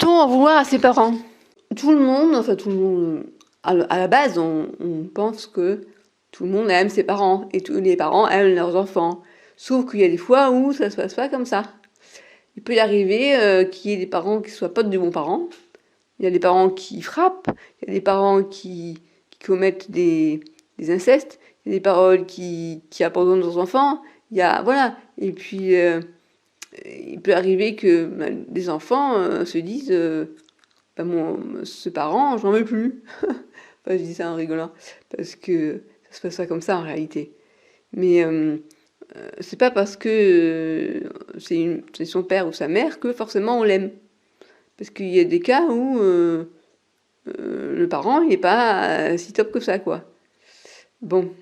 Peut-on en vouloir à ses parents? Tout le monde, à la base, on pense que tout le monde aime ses parents et tous les parents aiment leurs enfants. Sauf qu'il y a des fois où ça se passe pas comme ça. Il peut y arriver qu'il y ait des parents qui soient pas de bons parents. Il y a des parents qui frappent, il y a des parents qui commettent des incestes, il y a des parents qui abandonnent leurs enfants. Voilà. Et puis il peut arriver que des enfants se disent ce parent, j'en veux plus. Enfin, je dis ça en rigolant, parce que ça se passe pas comme ça en réalité. Mais c'est pas parce que c'est son père ou sa mère que forcément on l'aime. Parce qu'il y a des cas où le parent il n'est pas si top que ça, quoi. Bon.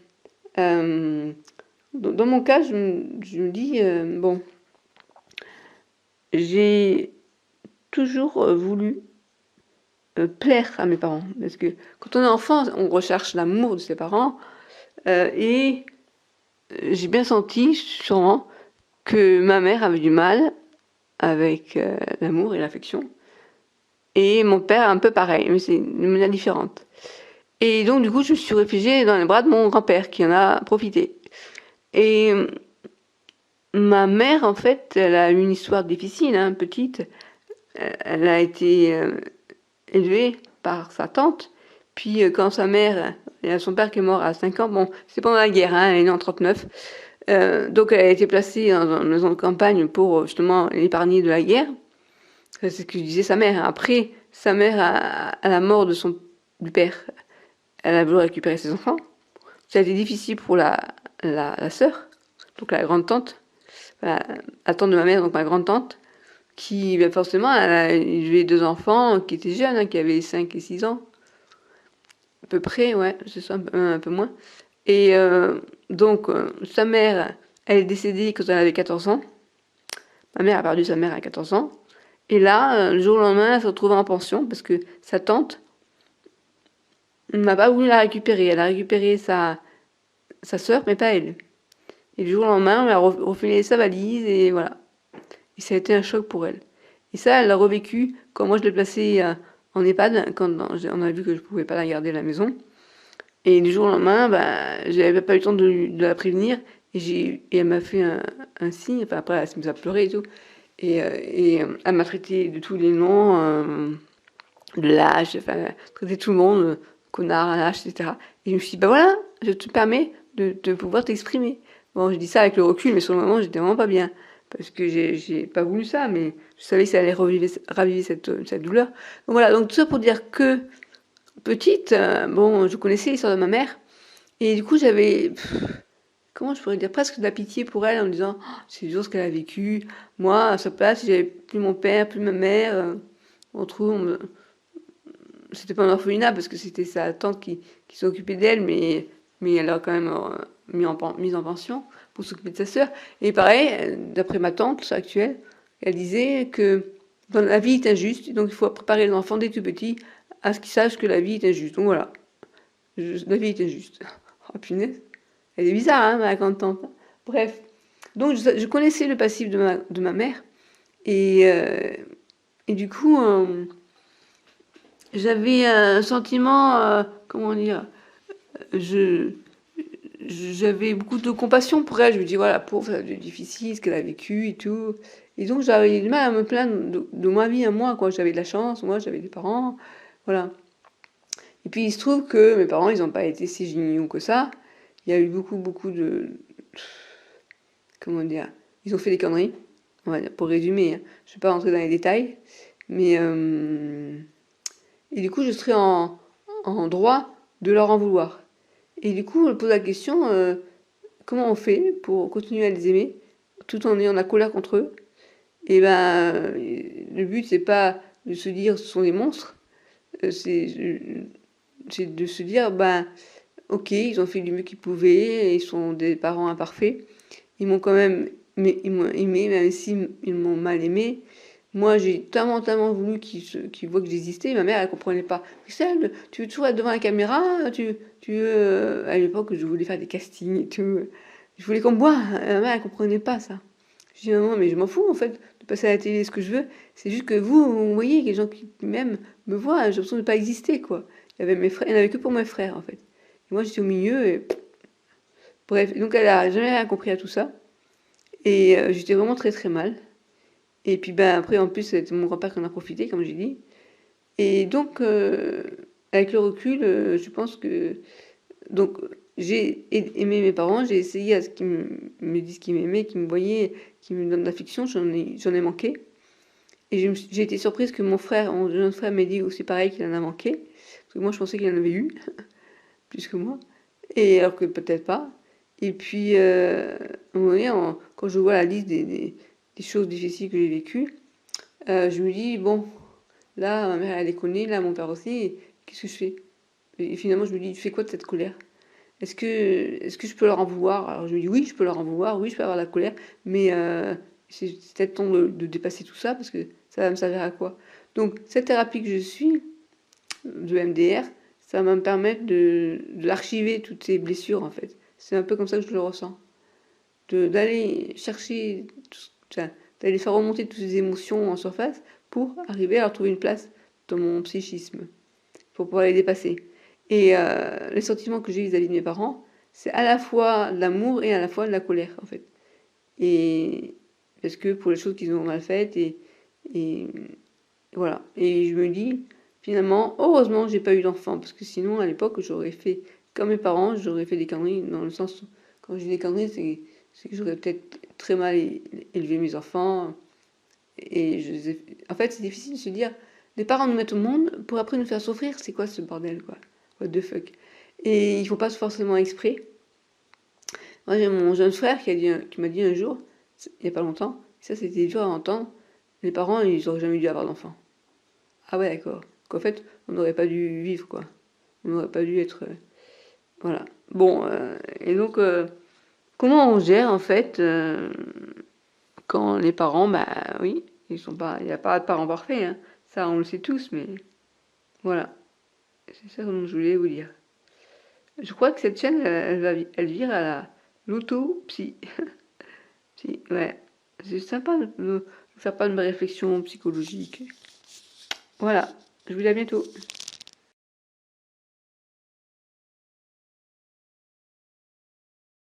Dans mon cas, je me dis, bon, j'ai toujours voulu plaire à mes parents. Parce que quand on est enfant, on recherche l'amour de ses parents. Et j'ai bien senti, sûrement, que ma mère avait du mal avec l'amour et l'affection. Et mon père, un peu pareil, mais c'est une manière différente. Et donc, du coup, je me suis réfugiée dans les bras de mon grand-père, qui en a profité. Et ma mère, en fait, elle a eu une histoire difficile, hein, petite. Elle a été élevée par sa tante. Puis quand sa mère, il y a son père qui est mort à 5 ans, bon, c'est pendant la guerre, hein, elle est née en 39. Donc elle a été placée dans une maison de campagne pour justement l'épargner de la guerre. C'est ce que disait sa mère. Après, sa mère, à la mort du père, elle a voulu récupérer ses enfants. Ça a été difficile pour la sœur, donc la grande tante, la tante de ma mère, donc ma grande tante, qui forcément elle a élevé 2 enfants qui étaient jeunes, hein, qui avaient 5 et 6 ans. À peu près, ouais, c'est ça, un peu moins. Et donc, sa mère, elle est décédée quand elle avait 14 ans. Ma mère a perdu sa mère à 14 ans. Et là, le jour au lendemain, elle se retrouve en pension parce que sa tante n'a pas voulu la récupérer. Elle a récupéré sa sœur, mais pas elle. Et du jour au lendemain, on lui a refilé sa valise et voilà. Et ça a été un choc pour elle. Et ça, elle l'a revécu quand moi je l'ai placée en EHPAD, quand on a vu que je ne pouvais pas la garder à la maison. Et du jour au lendemain, j'avais pas eu le temps de la prévenir. Et elle m'a fait un signe. Enfin, après, elle s'est mise à pleurer et tout. Et elle m'a traité de tous les noms, de lâche, enfin, traité tout le monde, connard, lâche, etc. Et je me suis dit, bah voilà, je te permets de pouvoir t'exprimer. Bon, je dis ça avec le recul, mais sur le moment, j'étais vraiment pas bien. Parce que j'ai pas voulu ça, mais je savais que ça allait raviver cette douleur. Donc voilà, donc tout ça pour dire que petite, bon, je connaissais l'histoire de ma mère, et du coup j'avais, comment je pourrais dire, presque de la pitié pour elle en me disant, oh, c'est dur ce qu'elle a vécu. Moi, à sa place, si j'avais plus mon père, plus ma mère, on trouve, c'était pas un orphelinat parce que c'était sa tante qui s'occupait d'elle, mais elle a quand même mise en pension pour s'occuper de sa sœur. Et pareil, d'après ma tante actuelle, elle disait que la vie est injuste, donc il faut préparer les enfants dès tout petits à ce qu'ils sachent que la vie est injuste. Donc voilà, la vie est injuste. Oh punaise, elle est bizarre, hein, ma grande tante. Bref, donc je connaissais le passif de ma mère, et du coup, j'avais un sentiment, comment dire, je j'avais beaucoup de compassion pour elle. Je me dis, voilà, pauvre, ça a été difficile, ce qu'elle a vécu et tout. Et donc, j'avais du mal à me plaindre de ma vie à moi, quoi. J'avais de la chance, moi, j'avais des parents, voilà. Et puis, il se trouve que mes parents, ils n'ont pas été si géniaux que ça. Il y a eu beaucoup de... Comment dire? Ils ont fait des conneries, on va dire, pour résumer, hein. Je ne vais pas rentrer dans les détails. Mais... Et du coup, je serais en droit de leur en vouloir. Et du coup, on pose la question, comment on fait pour continuer à les aimer tout en ayant de la colère contre eux? Et le but, c'est pas de se dire ce sont des monstres, c'est de se dire, ok, ils ont fait du mieux qu'ils pouvaient, ils sont des parents imparfaits, ils m'ont quand même ils m'ont aimé, même s'ils m'ont mal aimé. Moi, j'ai tellement voulu qu'ils voient que j'existais. Ma mère, elle comprenait pas. Christelle, tu veux toujours être devant la caméra? Tu veux... À l'époque, je voulais faire des castings et tout. Je voulais qu'on me voie. Ma mère, elle comprenait pas ça. Je dis, maman, mais je m'en fous, en fait, de passer à la télé, ce que je veux. C'est juste que vous voyez, les gens qui même me voient, j'ai l'impression de ne pas exister, quoi. Il y avait mes frères, il n'y en avait que pour mes frères, en fait. Et moi, j'étais au milieu, et bref. Donc, elle a jamais rien compris à tout ça. Et j'étais vraiment très très mal. Et puis, ben, après, en plus, c'était mon grand-père qui en a profité, comme j'ai dit. Et donc, avec le recul, je pense que donc j'ai aimé mes parents, j'ai essayé à ce qu'ils me disent qu'ils m'aimaient, qu'ils me voyaient, qu'ils me donnent de l'affection, j'en ai manqué. Et j'ai été surprise que mon jeune frère m'ait dit aussi pareil qu'il en a manqué. Parce que moi, je pensais qu'il en avait eu, plus que moi. Et alors que peut-être pas. Et puis, à un moment donné, quand je vois la liste des choses difficiles que j'ai vécues, je me dis, bon, là, ma mère, elle a déconné, là, mon père aussi, qu'est-ce que je fais? Et finalement, je me dis, tu fais quoi de cette colère? Est-ce que je peux leur en vouloir? Alors je me dis, oui, je peux leur en vouloir, oui, je peux avoir la colère, mais c'est peut-être temps de dépasser tout ça, parce que ça va me servir à quoi? Donc, cette thérapie que je suis, de MDR, ça va me permettre de l'archiver, toutes ces blessures, en fait. C'est un peu comme ça que je le ressens. D'aller chercher, enfin, d'aller faire remonter toutes ces émotions en surface pour arriver à leur trouver une place dans mon psychisme, pour pouvoir les dépasser. Et les sentiments que j'ai vis-à-vis de mes parents, c'est à la fois de l'amour et à la fois de la colère, en fait. Et parce que pour les choses qu'ils ont mal faites, et voilà. Et je me dis, finalement, heureusement, j'ai pas eu d'enfant, parce que sinon, à l'époque, j'aurais fait comme mes parents, j'aurais fait des conneries, dans le sens où, quand je dis des conneries, c'est que j'aurais peut-être très mal élevé mes enfants. Et en fait, c'est difficile de se dire, les parents nous mettent au monde pour après nous faire souffrir, c'est quoi ce bordel, quoi? What the fuck? Et il faut pas forcément exprès. Moi, j'ai mon jeune frère qui m'a dit un jour, il y a pas longtemps, ça c'était dur à entendre, les parents, ils auraient jamais dû avoir d'enfants. Ah ouais, d'accord. Qu'en fait, on n'aurait pas dû vivre, quoi. On n'aurait pas dû être... voilà. Bon, et donc, comment on gère, en fait, quand les parents, bah oui, ils sont pas... Il n'y a pas de parents parfaits, hein. Ça, on le sait tous, mais voilà. C'est ça que je voulais vous dire. Je crois que cette chaîne, elle vire à l'autopsie. Si, ouais. C'est sympa de faire pas de réflexion psychologique. Voilà. Je vous dis à bientôt.